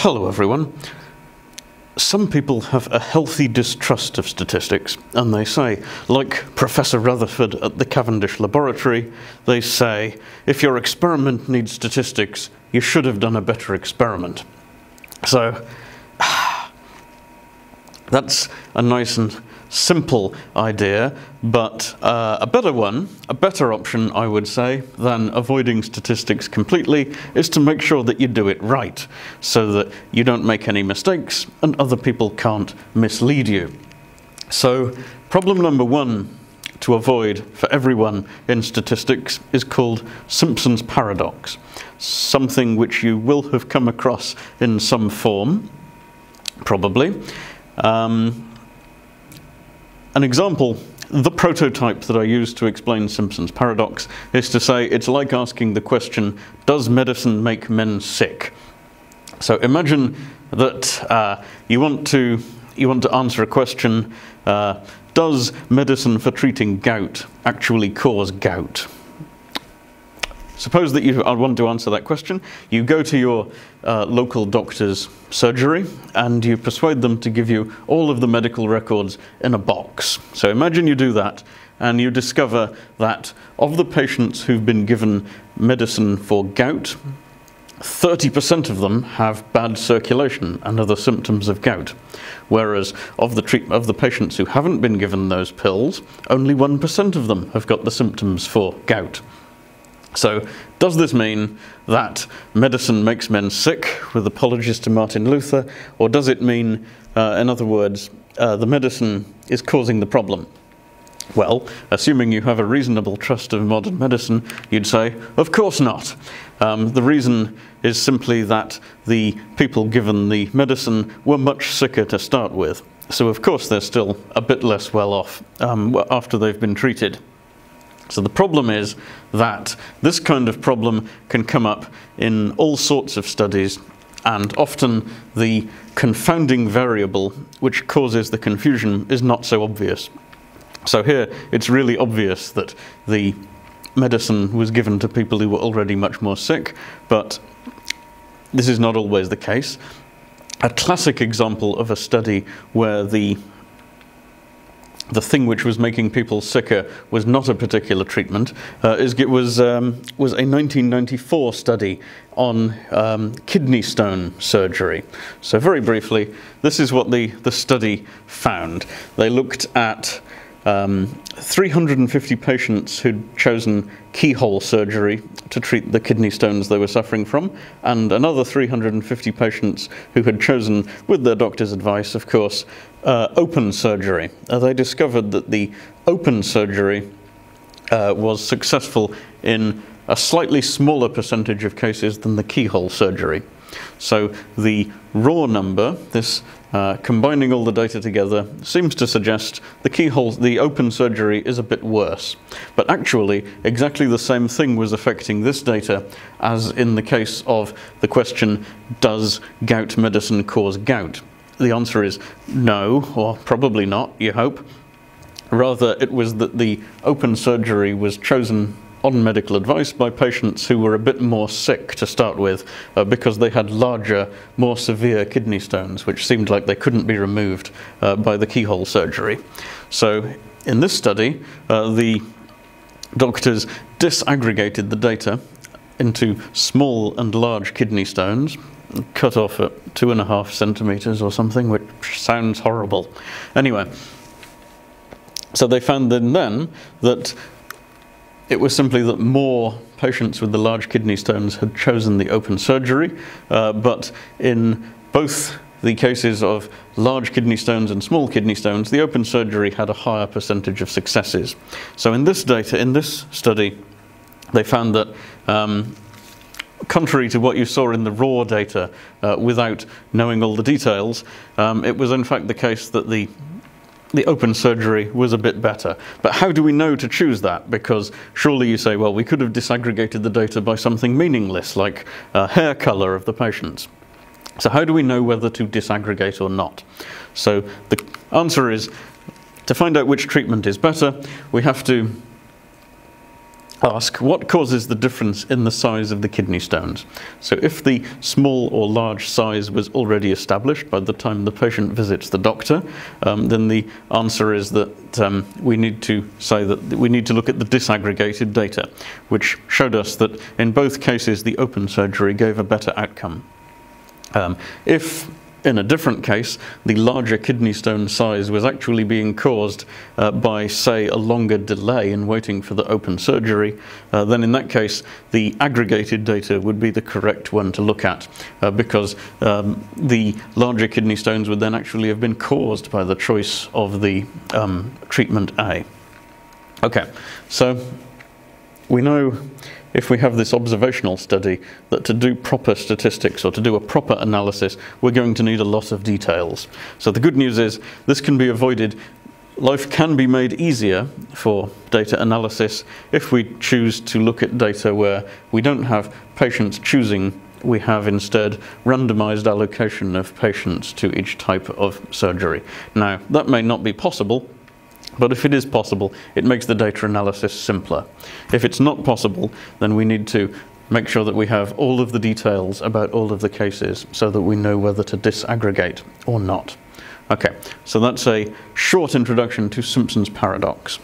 Hello everyone. Some people have a healthy distrust of statistics, and they say, like Professor Rutherford at the Cavendish Laboratory, they say, if your experiment needs statistics, you should have done a better experiment. So, that's a nice and simple idea, but a better option, I would say, than avoiding statistics completely is to make sure that you do it right, so that you don't make any mistakes and other people can't mislead you. So, problem number one to avoid for everyone in statistics is called Simpson's paradox, something which you will have come across in some form, probably. An example, the prototype that I use to explain Simpson's paradox is to say it's like asking the question, does medicine make men sick? So imagine that you want to answer a question, does medicine for treating gout actually cause gout? Suppose that you want to answer that question. You go to your local doctor's surgery and you persuade them to give you all of the medical records in a box. So imagine you do that and you discover that of the patients who've been given medicine for gout, 30% of them have bad circulation and other symptoms of gout, whereas of the patients who haven't been given those pills, only 1% of them have got the symptoms for gout. So, does this mean that medicine makes men sick, with apologies to Martin Luther, or does it mean, in other words, the medicine is causing the problem? Well, assuming you have a reasonable trust of modern medicine, you'd say, of course not. The reason is simply that the people given the medicine were much sicker to start with. So, of course, they're still a bit less well off after they've been treated. So the problem is that this kind of problem can come up in all sorts of studies, and often the confounding variable which causes the confusion is not so obvious. So here it's really obvious that the medicine was given to people who were already much more sick, but this is not always the case. A classic example of a study where the thing which was making people sicker was not a particular treatment, was a 1994 study on kidney stone surgery. So very briefly, this is what the study found. They looked at 350 patients who'd chosen keyhole surgery to treat the kidney stones they were suffering from, and another 350 patients who had chosen, with their doctor's advice, of course, open surgery. They discovered that the open surgery was successful in a slightly smaller percentage of cases than the keyhole surgery. So the raw number, this combining all the data together, seems to suggest the open surgery is a bit worse. But actually, exactly the same thing was affecting this data as in the case of the question, does gout medicine cause gout? The answer is no, or probably not, you hope. Rather, it was that the open surgery was chosen on medical advice by patients who were a bit more sick to start with, because they had larger, more severe kidney stones, which seemed like they couldn't be removed by the keyhole surgery. So in this study, the doctors disaggregated the data into small and large kidney stones, cut off at 2.5 centimeters or something, which sounds horrible. Anyway, so they found then that it was simply that more patients with the large kidney stones had chosen the open surgery, but in both the cases of large kidney stones and small kidney stones, the open surgery had a higher percentage of successes. So in this study, they found that contrary to what you saw in the raw data, without knowing all the details, it was in fact the case that the open surgery was a bit better. But how do we know to choose that? Because surely you say, well, we could have disaggregated the data by something meaningless, like hair color of the patients. So how do we know whether to disaggregate or not? So the answer is, to find out which treatment is better, we have to ask what causes the difference in the size of the kidney stones. So if the small or large size was already established by the time the patient visits the doctor, then the answer is that we need to say that we need to look at the disaggregated data, which showed us that in both cases the open surgery gave a better outcome. If in a different case, the larger kidney stone size was actually being caused by, say, a longer delay in waiting for the open surgery, then in that case, the aggregated data would be the correct one to look at, because the larger kidney stones would then actually have been caused by the choice of the treatment A. Okay, so we know, if we have this observational study, that to do proper statistics or to do a proper analysis, we're going to need a lot of details. So the good news is this can be avoided. Life can be made easier for data analysis if we choose to look at data where we don't have patients choosing. We have instead randomized allocation of patients to each type of surgery. Now, that may not be possible, but if it is possible, it makes the data analysis simpler. If it's not possible, then we need to make sure that we have all of the details about all of the cases so that we know whether to disaggregate or not. Okay, so that's a short introduction to Simpson's paradox.